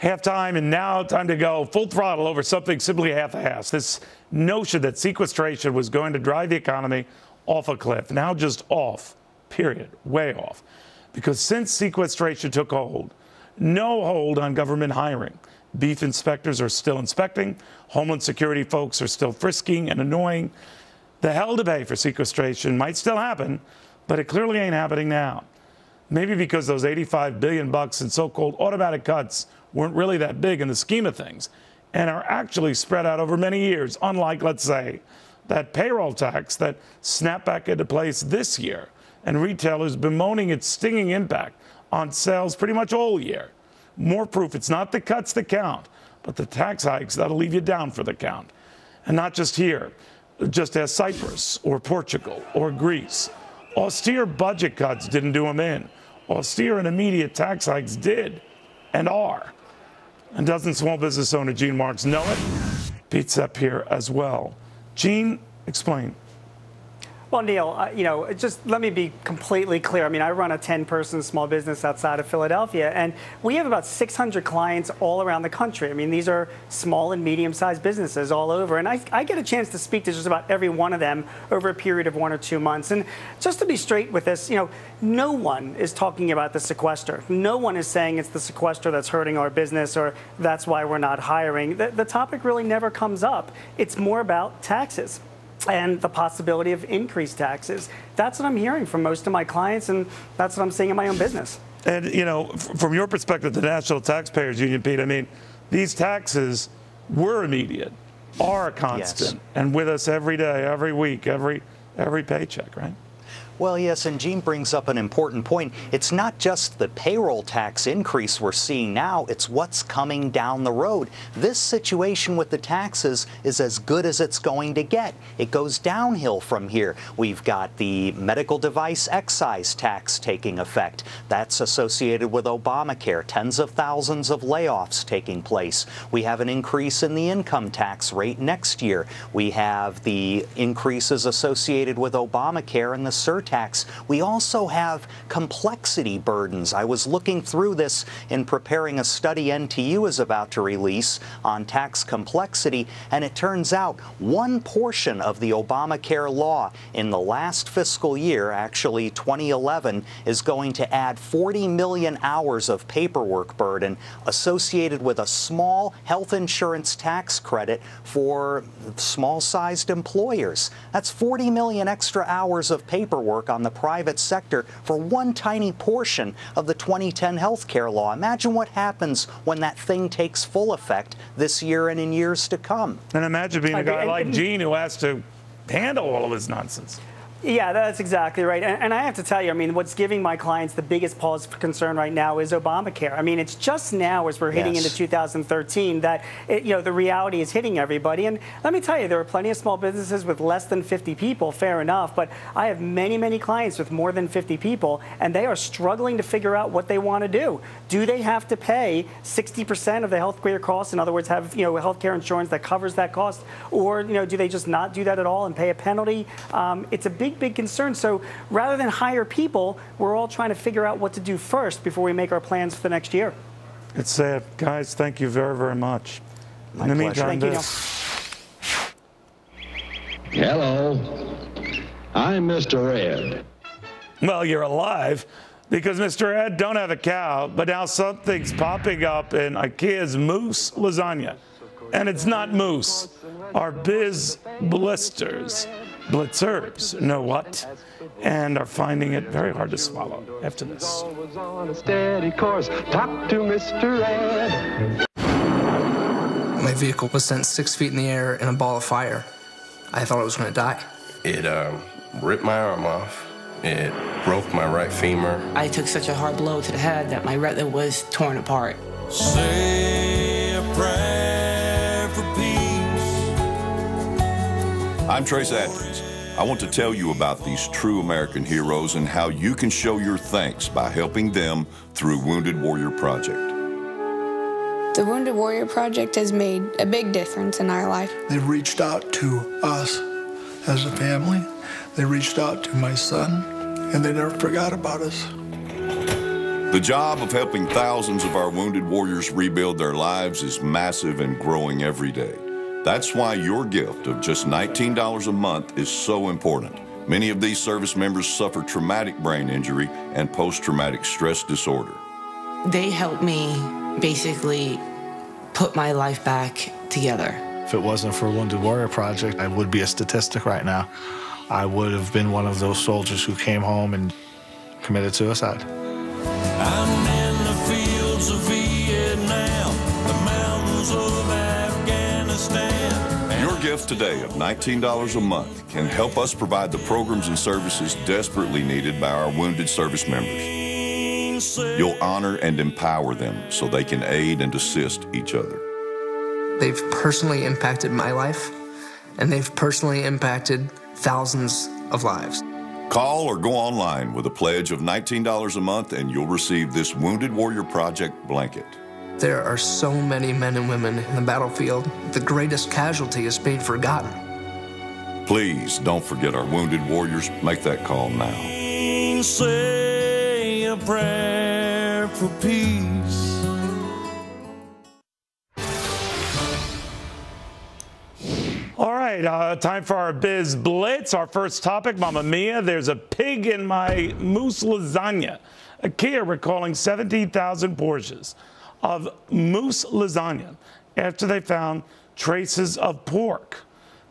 Halftime, and now time to go full throttle over something simply half-assed. This notion that sequestration was going to drive the economy off a cliff, now just off, period, way off. Because since sequestration took hold, no hold on government hiring. Beef inspectors are still inspecting. Homeland Security folks are still frisking and annoying. The hell to pay for sequestration might still happen, but it clearly ain't happening now. Maybe because those $85 billion in so-called automatic cuts weren't really that big in the scheme of things and are actually spread out over many years, unlike, let's say, that payroll tax that snapped back into place this year and retailers bemoaning its stinging impact on sales pretty much all year. More proof it's not the cuts that count, but the tax hikes that'll leave you down for the count. And not just here, just as Cyprus or Portugal or Greece. Austere budget cuts didn't do them in. Austere and immediate tax hikes did and are. And doesn't small business owner Gene Marks know it? Pete's up here as well. Gene, explain. Well, Neil, just let me be completely clear. I mean, I run a 10-person small business outside of Philadelphia, and we have about 600 clients all around the country. I mean, these are small and medium-sized businesses all over, and I get a chance to speak to just about every one of them over a period of 1 or 2 months. And just to be straight with this, no one is talking about the sequester. No one is saying it's the sequester that's hurting our business or that's why we're not hiring. The topic really never comes up. It's more about taxes and the possibility of increased taxes. That's what I'm hearing from most of my clients, and that's what I'm seeing in my own business. And, from your perspective, the National Taxpayers Union, Pete, I mean, these taxes were immediate, are constant, yes, and with us every day, every week, every paycheck, right? Well, yes, and Gene brings up an important point. It's not just the payroll tax increase we're seeing now, it's what's coming down the road. This situation with the taxes is as good as it's going to get. It goes downhill from here. We've got the medical device excise tax taking effect. That's associated with Obamacare, tens of thousands of layoffs taking place. We have an increase in the income tax rate next year. We have the increases associated with Obamacare and the surtax. We also have complexity burdens. I was looking through this in preparing a study NTU is about to release on tax complexity, and it turns out one portion of the Obamacare law in the last fiscal year, actually 2011, is going to add 40 million hours of paperwork burden associated with a small health insurance tax credit for small-sized employers. That's 40 million extra hours of paperwork on the private sector for one tiny portion of the 2010 health care law. Imagine what happens when that thing takes full effect this year and in years to come. And imagine being a guy like Gene who has to handle all of this nonsense. Yeah, that's exactly right. And I have to tell you, I mean, what's giving my clients the biggest pause for concern right now is Obamacare. I mean, it's just now as we're hitting into 2013 that, the reality is hitting everybody. And let me tell you, there are plenty of small businesses with less than 50 people, fair enough. But I have many, many clients with more than 50 people, and they are struggling to figure out what they want to do. Do they have to pay 60% of the health care costs? In other words, have, health care insurance that covers that cost? Or, do they just not do that at all and pay a penalty? It's a big concern. So rather than hire people, we're all trying to figure out what to do first before we make our plans for the next year. It's sad. Guys, thank you very, very much. My pleasure. Thank you, Hello. I'm Mr. Ed. Well, you're alive because Mr. Ed don't have a cow, but now something's popping up in IKEA's mousse lasagna. And it's not mousse. Our biz blitzers know what, and are finding it very hard to swallow after this. My vehicle was sent 6 feet in the air in a ball of fire. I thought I was going to die. It ripped my arm off. It broke my right femur. I took such a hard blow to the head that my retina was torn apart. Say a prayer for peace. I'm Trace Atkins. I want to tell you about these true American heroes and how you can show your thanks by helping them through Wounded Warrior Project. The Wounded Warrior Project has made a big difference in our life. They reached out to us as a family. They reached out to my son, and they never forgot about us. The job of helping thousands of our wounded warriors rebuild their lives is massive and growing every day. That's why your gift of just $19 a month is so important. Many of these service members suffer traumatic brain injury and post-traumatic stress disorder. They helped me basically put my life back together. If it wasn't for Wounded Warrior Project, I would be a statistic right now. I would have been one of those soldiers who came home and committed suicide. I'm in the fields of Vietnam, the mountains of Afghanistan. Your gift today of $19 a month can help us provide the programs and services desperately needed by our wounded service members. You'll honor and empower them so they can aid and assist each other. They've personally impacted my life, and they've personally impacted thousands of lives. Call or go online with a pledge of $19 a month and you'll receive this Wounded Warrior Project blanket. There are so many men and women in the battlefield. The greatest casualty is being forgotten. Please don't forget our wounded warriors. Make that call now. Say a prayer for peace. All right, time for our Biz Blitz. Our first topic, Mamma Mia, there's a pig in my mousse lasagna. IKEA recalling 17,000 Porsches of mousse lasagna after they found traces of pork.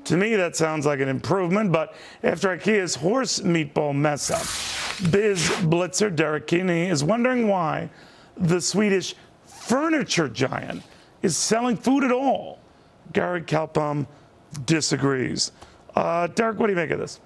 To me, that sounds like an improvement, but after IKEA's horse meatball mess up, Biz Blitzer Derek Kinney is wondering why the Swedish furniture giant is selling food at all. Gary Kalpam disagrees. Derek, what do you make of this?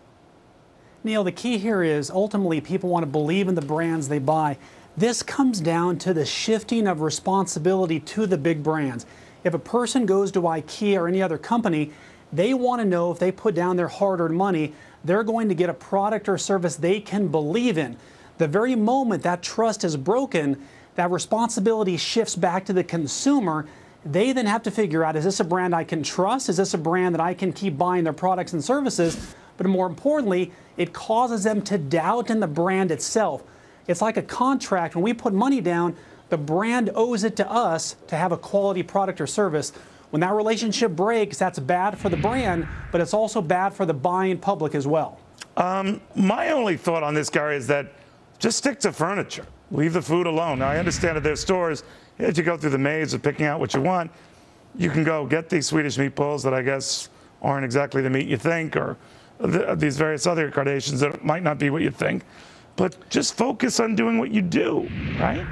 Neil, the key here is ultimately people want to believe in the brands they buy. This comes down to the shifting of responsibility to the big brands. If a person goes to IKEA or any other company, they want to know if they put down their hard-earned money, they're going to get a product or service they can believe in. The very moment that trust is broken, that responsibility shifts back to the consumer. They then have to figure out, is this a brand I can trust? Is this a brand that I can keep buying their products and services? But more importantly, it causes them to doubt in the brand itself. It's like a contract. When we put money down, the brand owes it to us to have a quality product or service. When that relationship breaks, that's bad for the brand, but it's also bad for the buying public as well. My only thought on this, Gary, is that just stick to furniture. Leave the food alone. Now, I understand that there's stores, as you go through the maze of picking out what you want, you can go get these Swedish meatballs that I guess aren't exactly the meat you think, or these various other incarnations that might not be what you think. But just focus on doing what you do, right?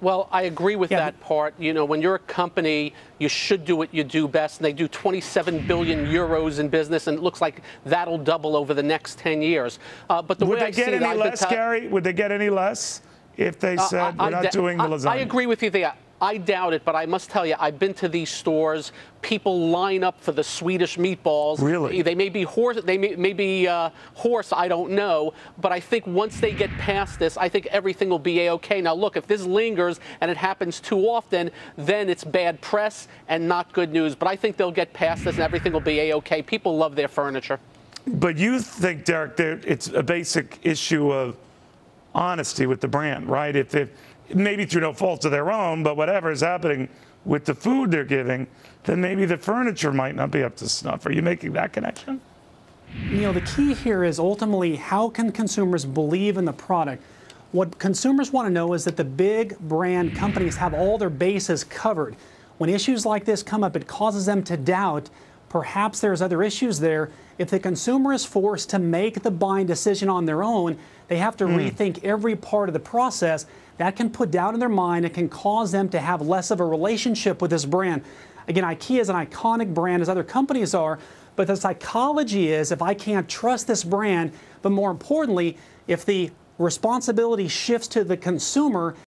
Well, I agree with that part. You know, when you're a company, you should do what you do best. And they do 27 billion euros in business, and it looks like that'll double over the next 10 years. But the Would way they get any less, Gary? Would they get any less if they said we're not doing the lasagna? I agree with you there. I doubt it, but I must tell you, I've been to these stores. People line up for the Swedish meatballs. Really? They may be horse. They may be horse. I don't know. But I think once they get past this, I think everything will be a-okay. Now, look, if this lingers and it happens too often, then it's bad press and not good news. But I think they'll get past this and everything will be a-okay. People love their furniture. But you think, Derek, it's a basic issue of honesty with the brand, right? If maybe through no fault of their own, but whatever is happening with the food they're giving, then maybe the furniture might not be up to snuff. Are you making that connection? Neil, the key here is ultimately how can consumers believe in the product? What consumers want to know is that the big brand companies have all their bases covered. When issues like this come up, it causes them to doubt. Perhaps there's other issues there. If the consumer is forced to make the buying decision on their own, they have to rethink every part of the process. That can put doubt in their mind. It can cause them to have less of a relationship with this brand. Again, IKEA is an iconic brand, as other companies are, but the psychology is if I can't trust this brand, but more importantly, if the responsibility shifts to the consumer,